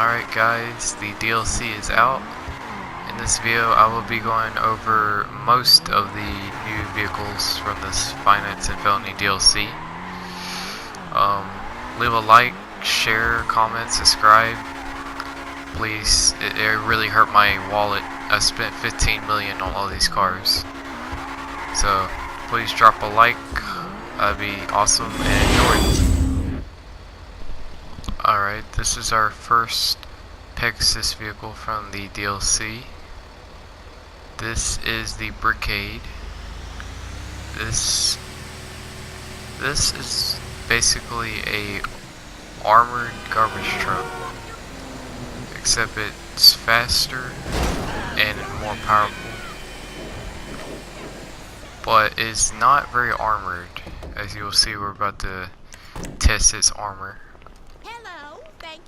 Alright guys, the DLC is out. In this video I will be going over most of the new vehicles from this Finance and Felony DLC. Leave a like, share, comment, subscribe. Please, it really hurt my wallet. I spent 15 million on all these cars. So please drop a like, that'd be awesome, and enjoy. Alright, this is our first Pegasus vehicle from the DLC. This is the Brigade. This is basically a armored garbage truck, except it's faster and more powerful, but it's not very armored. As you'll see, we're about to test its armor.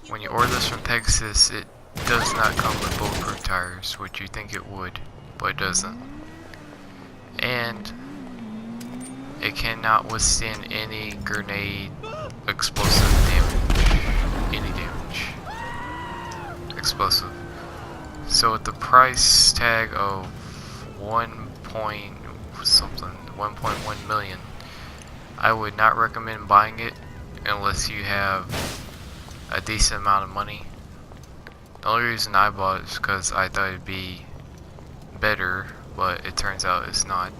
When you order this from Pegasus, it does not come with bulletproof tires, which you think it would, but it doesn't. And it cannot withstand any grenade, explosive damage, any damage, explosive. So with the price tag of 1.1 million, I would not recommend buying it unless you have a decent amount of money. The only reason I bought it is because I thought it'd be better, but it turns out it's not.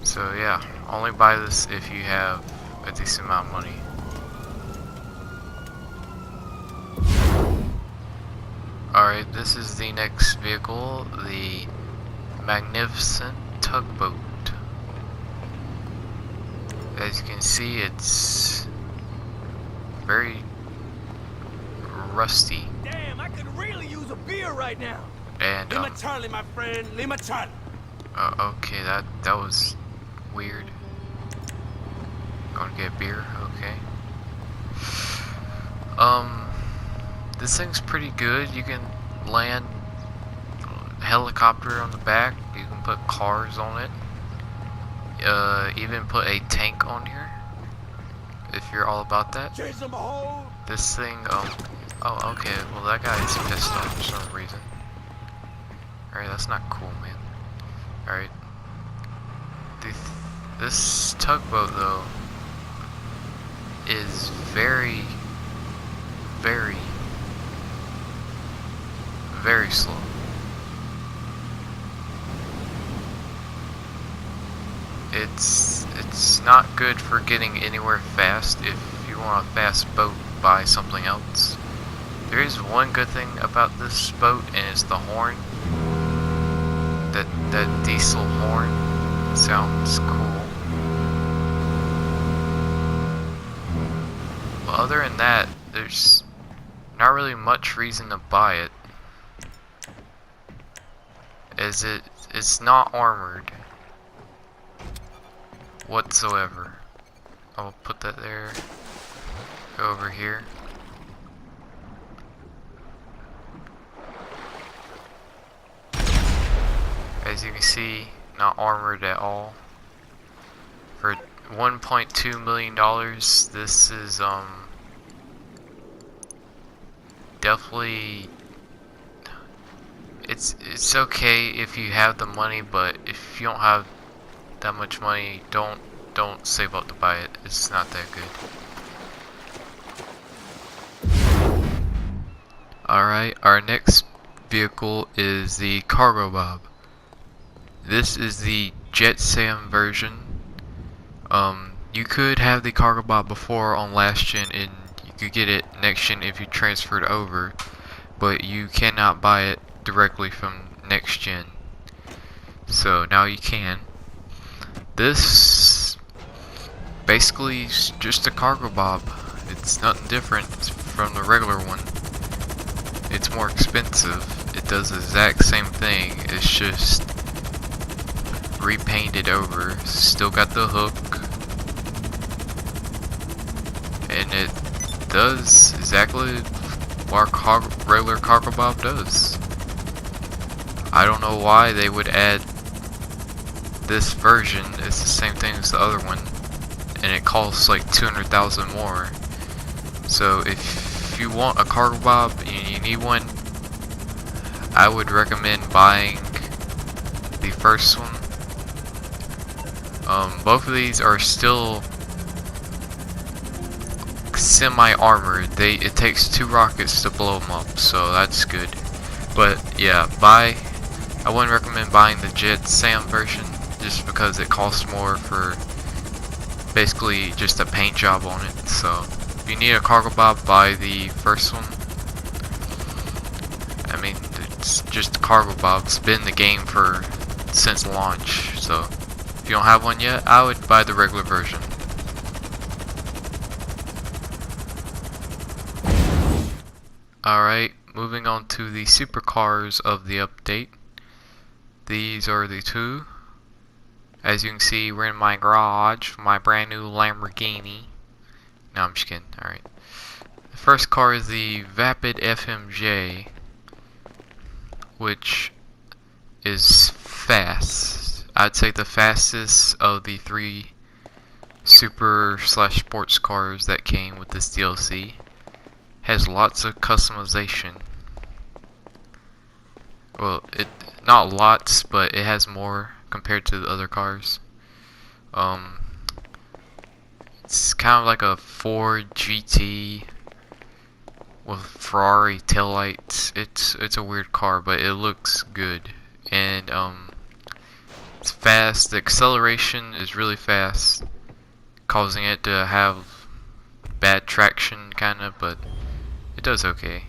So yeah, only buy this if you have a decent amount of money. Alright, this is the next vehicle, the magnificent Tugboat. As you can see, it's very rusty. Damn, I could really use a beer right now. And Lima Charlie, my friend, Lima Charlie. Okay, that was weird. Going to get beer, okay. This thing's pretty good. You can land a helicopter on the back. You can put cars on it. Even put a tank on here, if you're all about that. This thing, oh, okay, well that guy's pissed off for some reason. Alright, that's not cool, man. Alright. This tugboat, though, is very, very, very slow. It's not good for getting anywhere fast. If you want a fast boat, buy something else. There is one good thing about this boat, and it's the horn. That diesel horn sounds cool. But other than that, there's not really much reason to buy it, as it's not armored whatsoever. I'll put that there. Go over here. As you can see, not armored at all. For $1.2 million, this is definitely, it's okay if you have the money, but if you don't have that much money, don't save up to buy it. It's not that good. Alright, our next vehicle is the Cargo Bob. This is the Jet Sam version. You could have the Cargo Bob before on last gen, and you could get it next gen if you transferred over, but you cannot buy it directly from next gen. So now you can. This basically is just a Cargo Bob. It's nothing different from the regular one. It's more expensive. It does the exact same thing. It's just repainted over. Still got the hook, and it does exactly what our regular Cargo Bob does. I don't know why they would add this version. It's the same thing as the other one, and it costs like 200,000 more. So if if you want a cargo bob and you need one, I would recommend buying the first one. Both of these are still semi-armored. It takes 2 rockets to blow them up, so that's good. But yeah, I wouldn't recommend buying the Jet Sam version just because it costs more for basically just a paint job on it. So if you need a cargo bob, buy the first one. I mean, it's just a cargo bob. It's been in the game since launch, so if you don't have one yet, I would buy the regular version. Alright, moving on to the supercars of the update. These are the 2. As you can see, we're in my garage, my brand new Lamborghini. No, I'm just kidding. Alright. The first car is the Vapid FMJ, which is fast. I'd say the fastest of the 3 super/sports cars that came with this DLC. Has lots of customization. Well, not lots, but it has more compared to the other cars. It's kind of like a Ford GT with Ferrari taillights. It's a weird car, but it looks good, and it's fast. The acceleration is really fast, causing it to have bad traction, kinda, but it does okay.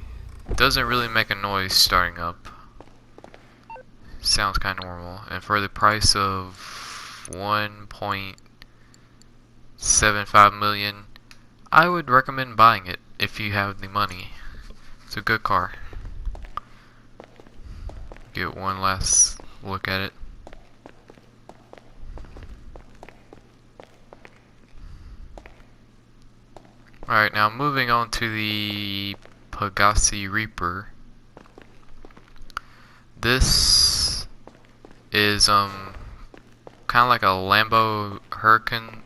It doesn't really make a noise starting up. Sounds kind of normal. And for the price of 1.75 million, I would recommend buying it if you have the money. It's a good car. Get one last look at it. Alright, now moving on to the Pegasus Reaper. This is kind of like a Lambo Hurricane.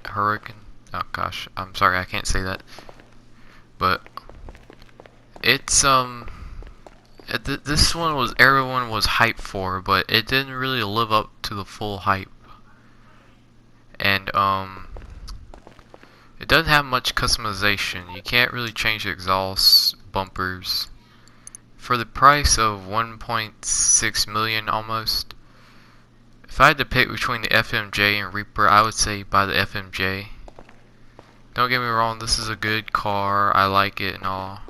Oh gosh, I'm sorry, I can't say that. But it's this one was everyone was hyped for, but it didn't really live up to the full hype. And it doesn't have much customization. You can't really change the exhaust, bumpers. For the price of 1.6 million almost, if I had to pick between the FMJ and Reaper, I would say buy the FMJ. Don't get me wrong, this is a good car, I like it and all,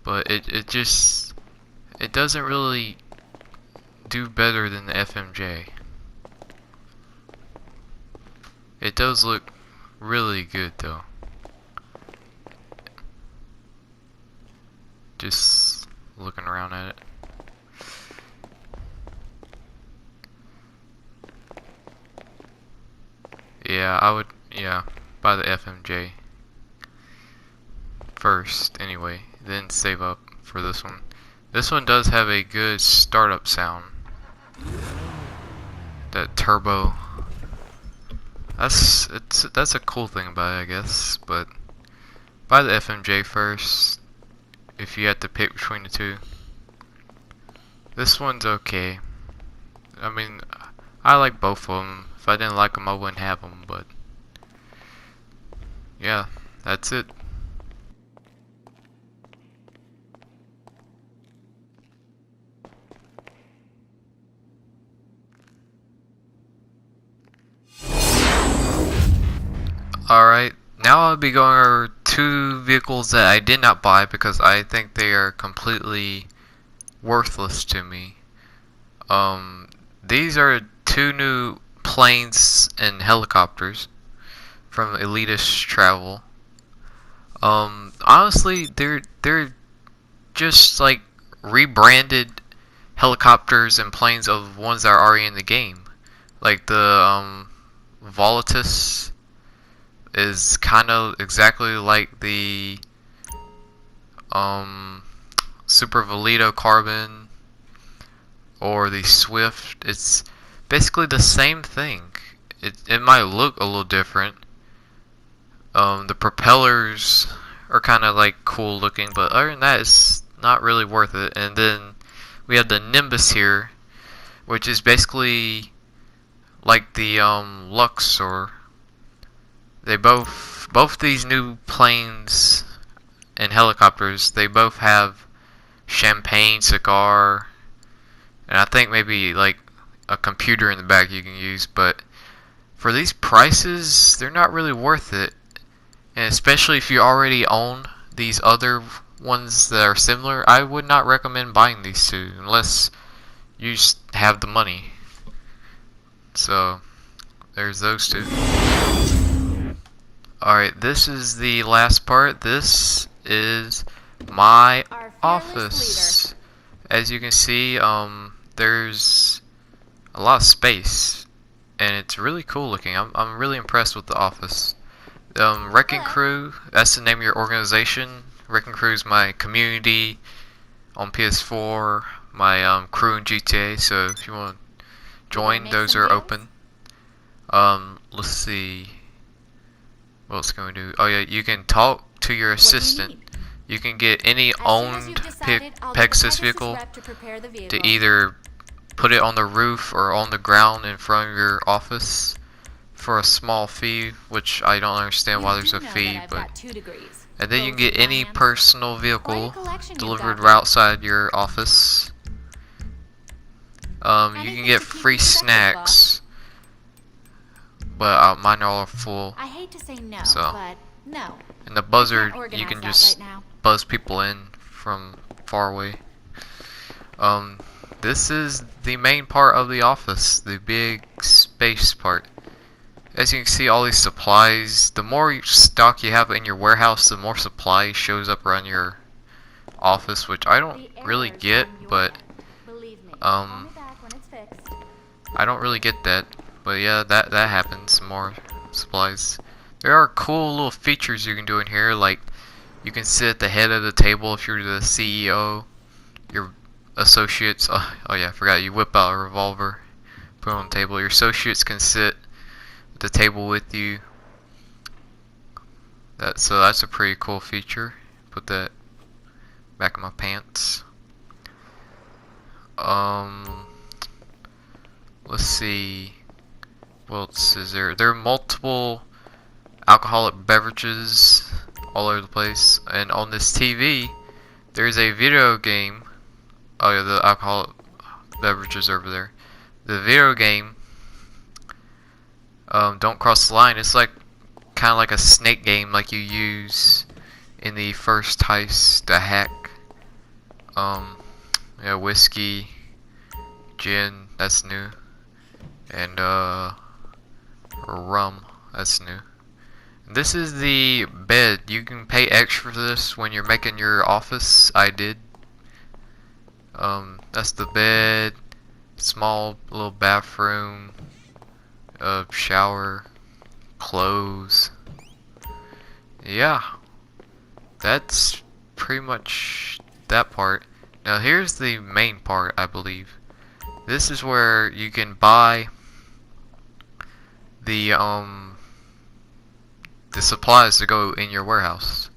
but it doesn't really do better than the FMJ. It does look really good though. Just looking around at it. Yeah, I would, buy the FMJ first anyway, then save up for this one. This one does have a good startup sound. That turbo. That's a cool thing about it, I guess, but buy the FMJ first if you had to pick between the 2. This one's okay. I mean, I like both of them. If I didn't like them, I wouldn't have them, but yeah, that's it. Alright, now I'll be going over 2 vehicles that I did not buy because I think they are completely worthless to me. These are 2 new planes and helicopters from Elitist Travel. Honestly, they're just like rebranded helicopters and planes of ones that are already in the game. Like the Volatus is kind of exactly like the Super Velido Carbon or the Swift. It's basically the same thing. It might look a little different. The propellers are kind of like cool looking, but other than that, it's not really worth it. And then we have the Nimbus here, which is basically like the Luxor. They both these new planes and helicopters, they both have champagne, cigar, and I think maybe like a computer in the back you can use. But for these prices, they're not really worth it. And especially if you already own these other ones that are similar, I would not recommend buying these two unless you just have the money. So there's those two. Alright, this is the last part. This is my office. As you can see, there's a lot of space, and it's really cool looking. I'm really impressed with the office. Wrecking Crew, that's the name of your organization. Wrecking Crew is my community on PS4, my crew in GTA, so if you want to join, those are open. Let's see. What else can we do? Oh yeah, you can talk to your assistant. You can get any owned Pegasus vehicle to either put it on the roof or on the ground in front of your office for a small fee, which I don't understand why there's a fee, but and then you can get any personal vehicle delivered right outside your office. You can get free snacks, but mine are all full. I hate to say no, so. but no. And the buzzer, you can just buzz people in from far away. This is the main part of the office, the big space part. As you can see, all these supplies, the more stock you have in your warehouse, the more supply shows up around your office, which I don't really get, but I don't really get that. But yeah, that happens, more supplies. There are cool little features you can do in here, like you can sit at the head of the table if you're the CEO. Your associates, oh yeah, I forgot, you whip out a revolver, put it on the table. Your associates can sit at the table with you. So that's a pretty cool feature. Put that back in my pants. Let's see, what else is there? There are multiple alcoholic beverages all over the place, and on this TV there's a video game. Oh yeah, the alcoholic beverages over there. The video game, Don't Cross the Line. It's like kind of like a snake game, like you use in the first heist, the hack. Yeah, whiskey, gin, that's new, and rum, that's new. This is the bed. You can pay extra for this when you're making your office. I did. That's the bed, small little bathroom, shower, clothes. Yeah, that's pretty much that part. Now here's the main part, I believe. This is where you can buy the supplies to go in your warehouse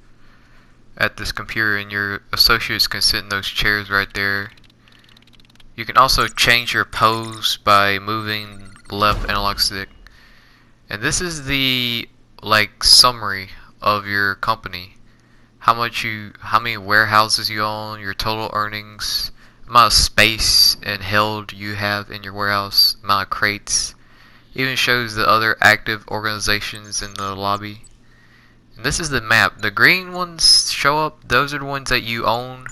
at this computer, and your associates can sit in those chairs right there. You can also change your pose by moving left analog stick. And this is the summary of your company. How many warehouses you own, your total earnings, amount of space and held you have in your warehouse, amount of crates. Even shows the other active organizations in the lobby. And this is the map. The green ones show up, those are the ones that you own.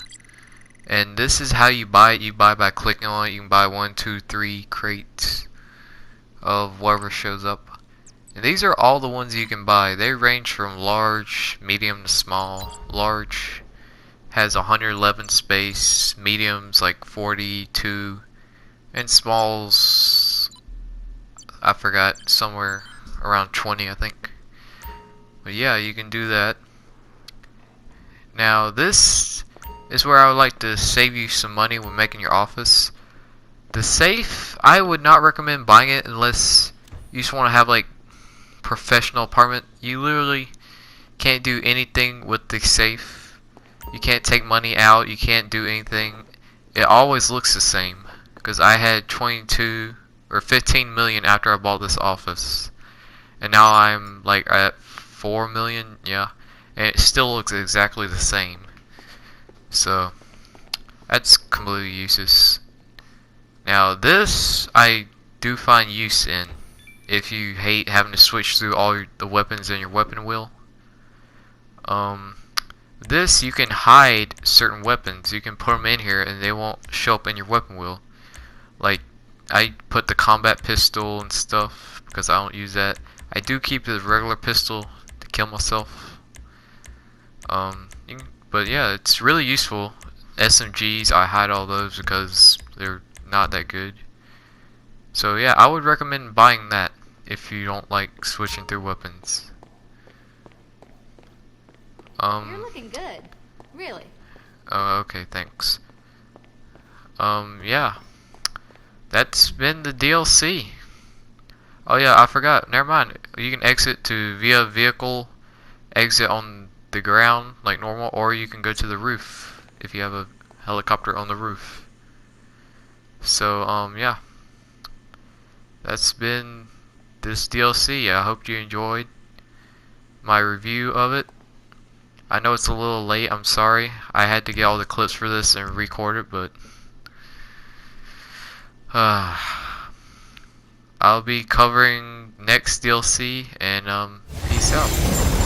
And this is how you buy it. You buy by clicking on it. You can buy 1, 2, 3 crates of whatever shows up. And these are all the ones you can buy. They range from large, medium to small. Large has 111 space, mediums like 42, and smalls, I forgot, somewhere around 20, I think. But yeah, you can do that. Now this is where I would like to save you some money when making your office. The safe, I would not recommend buying it unless you just want to have like professional apartment. You literally Can't do anything with the safe. You can't take money out. You can't do anything. It always looks the same. Because I had 22 or 15 million after I bought this office. And now I'm like at 4 million. Yeah. And it still looks exactly the same. So that's completely useless. Now this I do find use in. If you hate having to switch through all the weapons in your weapon wheel. This you can hide certain weapons. You can put them in here and they won't show up in your weapon wheel. Like I put the combat pistol and stuff because I don't use that. I do keep the regular pistol to kill myself. But yeah, it's really useful. SMGs, I hide all those because they're not that good. So yeah, I would recommend buying that if you don't like switching through weapons. You're looking good. Really. Oh, okay, thanks. Yeah. That's been the DLC. Oh yeah, I forgot. Never mind. You can exit to via vehicle, exit on the ground like normal, or you can go to the roof if you have a helicopter on the roof. So, yeah. That's been this DLC. I hope you enjoyed my review of it. I know it's a little late, I'm sorry. I had to get all the clips for this and record it, but I'll be covering next DLC, and peace out.